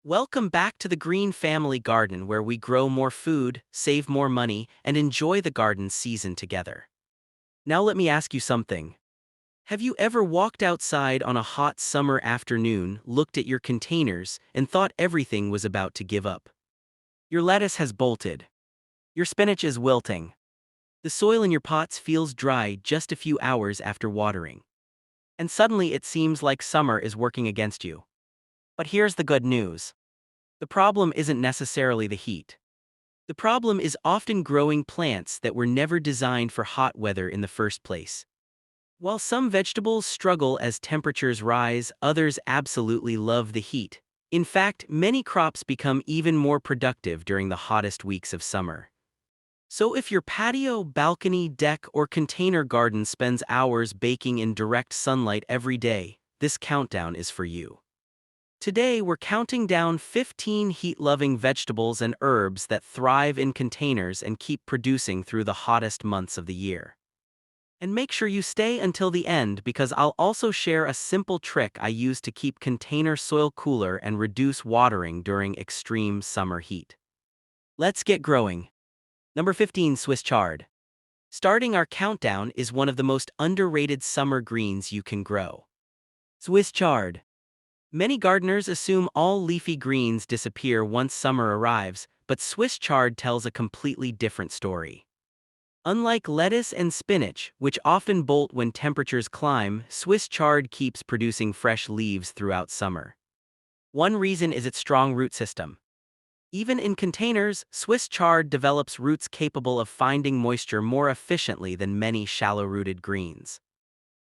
Welcome back to the Green Family Garden where we grow more food, save more money, and enjoy the garden season together. Now let me ask you something. Have you ever walked outside on a hot summer afternoon, looked at your containers, and thought everything was about to give up? Your lettuce has bolted. Your spinach is wilting. The soil in your pots feels dry just a few hours after watering. And suddenly it seems like summer is working against you. But here's the good news. The problem isn't necessarily the heat. The problem is often growing plants that were never designed for hot weather in the first place. While some vegetables struggle as temperatures rise, others absolutely love the heat. In fact, many crops become even more productive during the hottest weeks of summer. So if your patio, balcony, deck, or container garden spends hours baking in direct sunlight every day, this countdown is for you. Today, we're counting down 15 heat-loving vegetables and herbs that thrive in containers and keep producing through the hottest months of the year. And make sure you stay until the end because I'll also share a simple trick I use to keep container soil cooler and reduce watering during extreme summer heat. Let's get growing. Number 15, Swiss chard. Starting our countdown is one of the most underrated summer greens you can grow. Swiss chard. Many gardeners assume all leafy greens disappear once summer arrives, but Swiss chard tells a completely different story. Unlike lettuce and spinach, which often bolt when temperatures climb, Swiss chard keeps producing fresh leaves throughout summer. One reason is its strong root system. Even in containers, Swiss chard develops roots capable of finding moisture more efficiently than many shallow-rooted greens.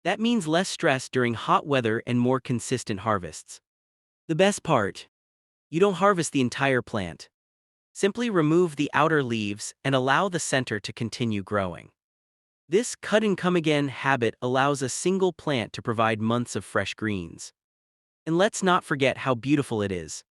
That means less stress during hot weather and more consistent harvests. The best part: you don't harvest the entire plant. Simply remove the outer leaves and allow the center to continue growing. This cut-and-come-again habit allows a single plant to provide months of fresh greens. And let's not forget how beautiful it is.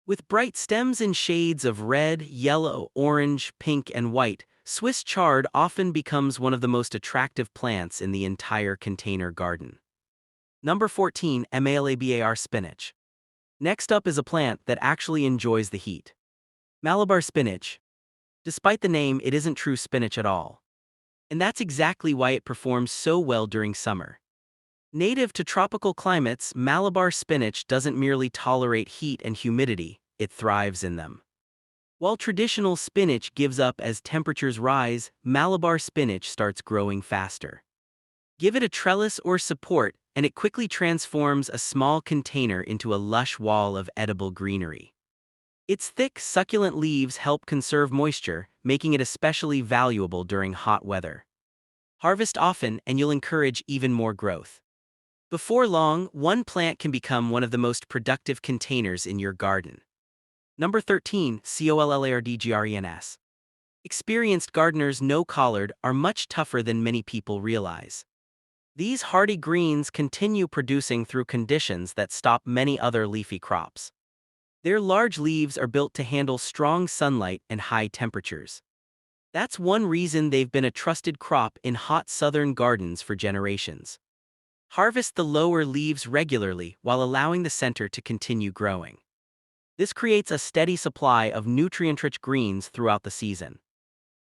With bright stems in shades of red, yellow, orange, pink, and white, Swiss chard often becomes one of the most attractive plants in the entire container garden. Number 14, Malabar spinach. Next up is a plant that actually enjoys the heat. Malabar spinach. Despite the name, it isn't true spinach at all. And that's exactly why it performs so well during summer. Native to tropical climates, Malabar spinach doesn't merely tolerate heat and humidity, it thrives in them. While traditional spinach gives up as temperatures rise, Malabar spinach starts growing faster. Give it a trellis or support, and it quickly transforms a small container into a lush wall of edible greenery. Its thick, succulent leaves help conserve moisture, making it especially valuable during hot weather. Harvest often, and you'll encourage even more growth. Before long, one plant can become one of the most productive containers in your garden. Number 13, Collardgrens. Experienced gardeners know collard are much tougher than many people realize. These hardy greens continue producing through conditions that stop many other leafy crops. Their large leaves are built to handle strong sunlight and high temperatures. That's one reason they've been a trusted crop in hot southern gardens for generations. Harvest the lower leaves regularly while allowing the center to continue growing. This creates a steady supply of nutrient-rich greens throughout the season.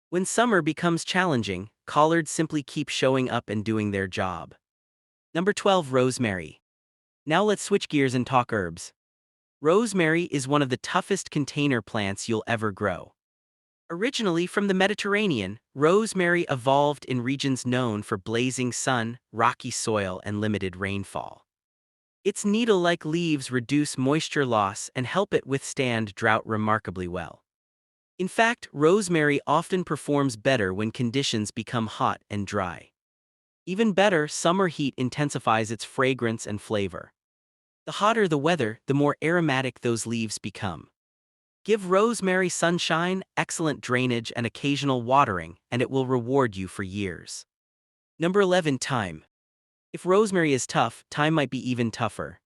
When summer becomes challenging, collards simply keep showing up and doing their job. Number 12, rosemary. Now let's switch gears and talk herbs. Rosemary is one of the toughest container plants you'll ever grow. Originally from the Mediterranean, rosemary evolved in regions known for blazing sun, rocky soil, and limited rainfall. Its needle-like leaves reduce moisture loss and help it withstand drought remarkably well. In fact, rosemary often performs better when conditions become hot and dry. Even better, summer heat intensifies its fragrance and flavor. The hotter the weather, the more aromatic those leaves become. Give rosemary sunshine, excellent drainage, and occasional watering, and it will reward you for years. Number 11, thyme. If rosemary is tough, thyme might be even tougher.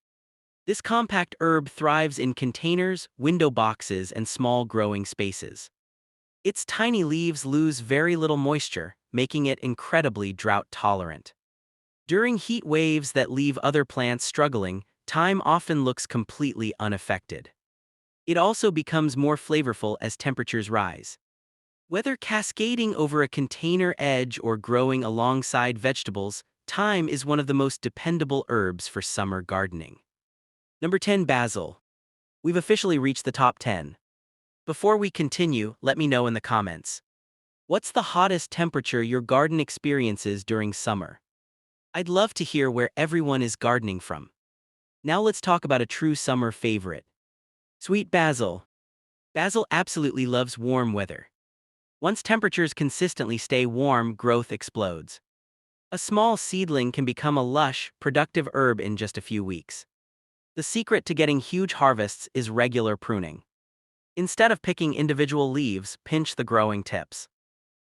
This compact herb thrives in containers, window boxes, and small growing spaces. Its tiny leaves lose very little moisture, making it incredibly drought tolerant. During heat waves that leave other plants struggling, thyme often looks completely unaffected. It also becomes more flavorful as temperatures rise. Whether cascading over a container edge or growing alongside vegetables, thyme is one of the most dependable herbs for summer gardening. Number 10. Basil. We've officially reached the top 10. Before we continue, let me know in the comments. What's the hottest temperature your garden experiences during summer? I'd love to hear where everyone is gardening from. Now let's talk about a true summer favorite. Sweet basil. Basil absolutely loves warm weather. Once temperatures consistently stay warm, growth explodes. A small seedling can become a lush, productive herb in just a few weeks. The secret to getting huge harvests is regular pruning. Instead of picking individual leaves, pinch the growing tips.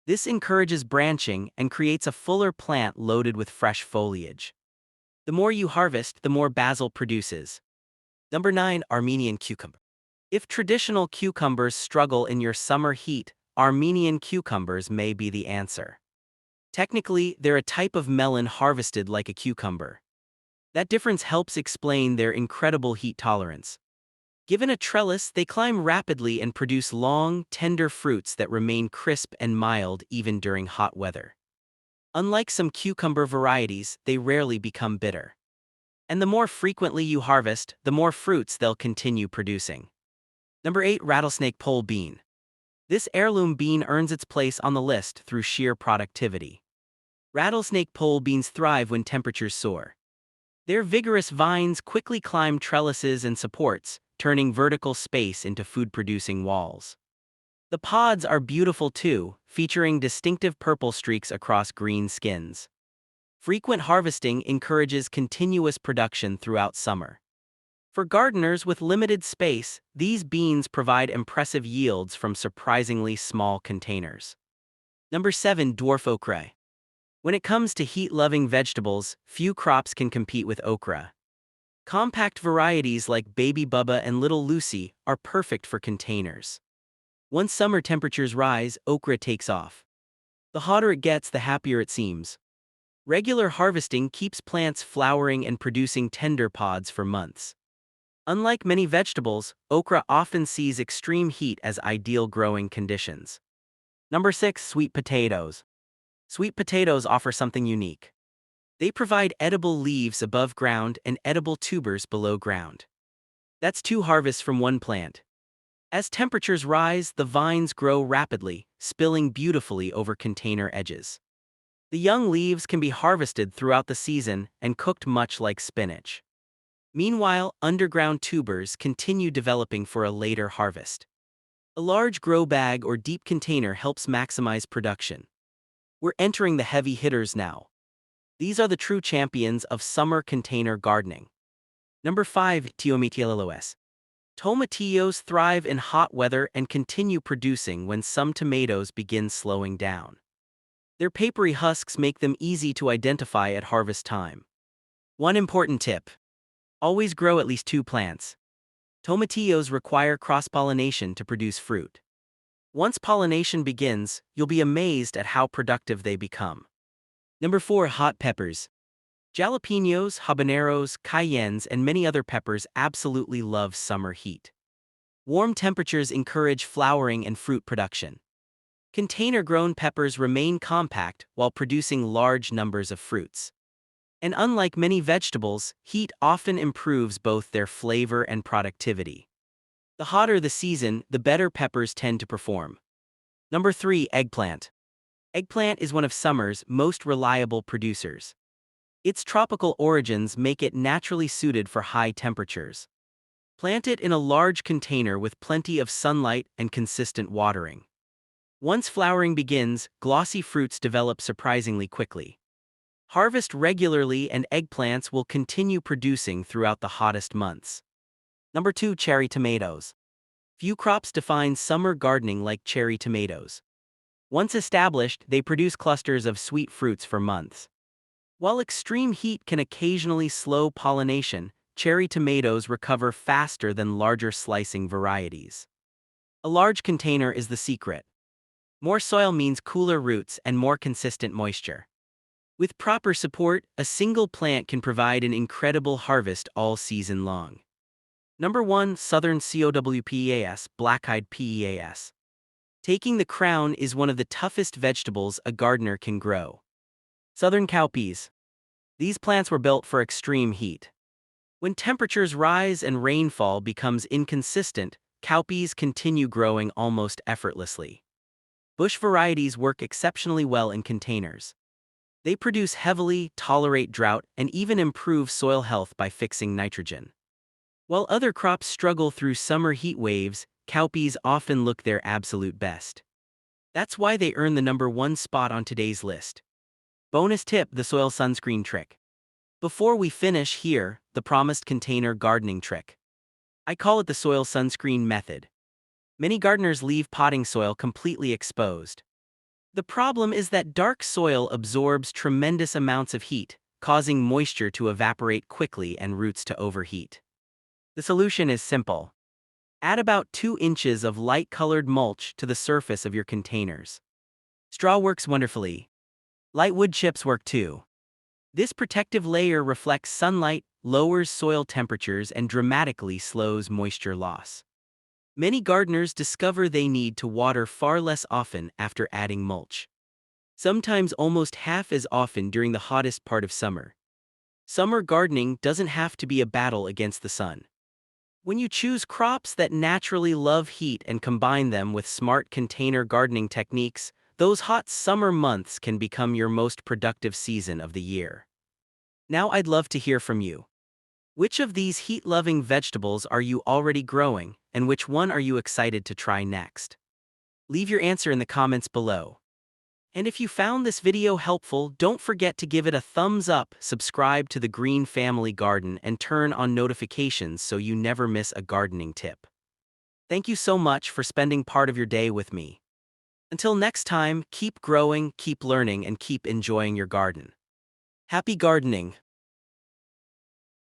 This encourages branching and creates a fuller plant loaded with fresh foliage. The more you harvest, the more basil produces. Number 9. Armenian Cucumber. If traditional cucumbers struggle in your summer heat, Armenian cucumbers may be the answer. Technically, they're a type of melon harvested like a cucumber. That difference helps explain their incredible heat tolerance. Given a trellis, they climb rapidly and produce long, tender fruits that remain crisp and mild even during hot weather. Unlike some cucumber varieties, they rarely become bitter. And the more frequently you harvest, the more fruits they'll continue producing. Number 8. Rattlesnake pole bean. This heirloom bean earns its place on the list through sheer productivity. Rattlesnake pole beans thrive when temperatures soar. Their vigorous vines quickly climb trellises and supports, turning vertical space into food-producing walls. The pods are beautiful too, featuring distinctive purple streaks across green skins. Frequent harvesting encourages continuous production throughout summer. For gardeners with limited space, these beans provide impressive yields from surprisingly small containers. Number 7. Dwarf okra. When it comes to heat-loving vegetables, few crops can compete with okra. Compact varieties like Baby Bubba and Little Lucy are perfect for containers. Once summer temperatures rise, okra takes off. The hotter it gets, the happier it seems. Regular harvesting keeps plants flowering and producing tender pods for months. Unlike many vegetables, okra often sees extreme heat as ideal growing conditions. Number 6. Sweet potatoes. Sweet potatoes offer something unique. They provide edible leaves above ground and edible tubers below ground. That's 2 harvests from one plant. As temperatures rise, the vines grow rapidly, spilling beautifully over container edges. The young leaves can be harvested throughout the season and cooked much like spinach. Meanwhile, underground tubers continue developing for a later harvest. A large grow bag or deep container helps maximize production. We're entering the heavy hitters now. These are the true champions of summer container gardening. Number 5. Tomatillos. Tomatillos thrive in hot weather and continue producing when some tomatoes begin slowing down. Their papery husks make them easy to identify at harvest time. One important tip: always grow at least 2 plants. Tomatillos require cross-pollination to produce fruit. Once pollination begins, you'll be amazed at how productive they become. Number 4. Hot peppers. Jalapenos, habaneros, cayennes, and many other peppers absolutely love summer heat. Warm temperatures encourage flowering and fruit production. Container-grown peppers remain compact while producing large numbers of fruits. And unlike many vegetables, heat often improves both their flavor and productivity. The hotter the season, the better peppers tend to perform. Number 3. Eggplant. Eggplant is one of summer's most reliable producers. Its tropical origins make it naturally suited for high temperatures. Plant it in a large container with plenty of sunlight and consistent watering. Once flowering begins, glossy fruits develop surprisingly quickly. Harvest regularly and eggplants will continue producing throughout the hottest months. Number 2. Cherry tomatoes. Few crops define summer gardening like cherry tomatoes. Once established, they produce clusters of sweet fruits for months. While extreme heat can occasionally slow pollination, cherry tomatoes recover faster than larger slicing varieties. A large container is the secret. More soil means cooler roots and more consistent moisture. With proper support, a single plant can provide an incredible harvest all season long. Number 1. Southern Cowpeas, black-eyed peas. Taking the crown is one of the toughest vegetables a gardener can grow. Southern cowpeas. These plants were built for extreme heat. When temperatures rise and rainfall becomes inconsistent, cowpeas continue growing almost effortlessly. Bush varieties work exceptionally well in containers. They produce heavily, tolerate drought, and even improve soil health by fixing nitrogen. While other crops struggle through summer heat waves, cowpeas often look their absolute best. That's why they earn the number 1 spot on today's list. Bonus tip: the soil sunscreen trick. Before we finish here, the promised container gardening trick. I call it the soil sunscreen method. Many gardeners leave potting soil completely exposed. The problem is that dark soil absorbs tremendous amounts of heat, causing moisture to evaporate quickly and roots to overheat. The solution is simple. Add about 2 inches of light-colored mulch to the surface of your containers. Straw works wonderfully. Light wood chips work too. This protective layer reflects sunlight, lowers soil temperatures, and dramatically slows moisture loss. Many gardeners discover they need to water far less often after adding mulch. Sometimes almost half as often during the hottest part of summer. Summer gardening doesn't have to be a battle against the sun. When you choose crops that naturally love heat and combine them with smart container gardening techniques, those hot summer months can become your most productive season of the year. Now I'd love to hear from you. Which of these heat-loving vegetables are you already growing, and which one are you excited to try next? Leave your answer in the comments below. And if you found this video helpful, don't forget to give it a thumbs up, subscribe to the Green Family Garden, and turn on notifications so you never miss a gardening tip. Thank you so much for spending part of your day with me. Until next time, keep growing, keep learning, and keep enjoying your garden. Happy gardening!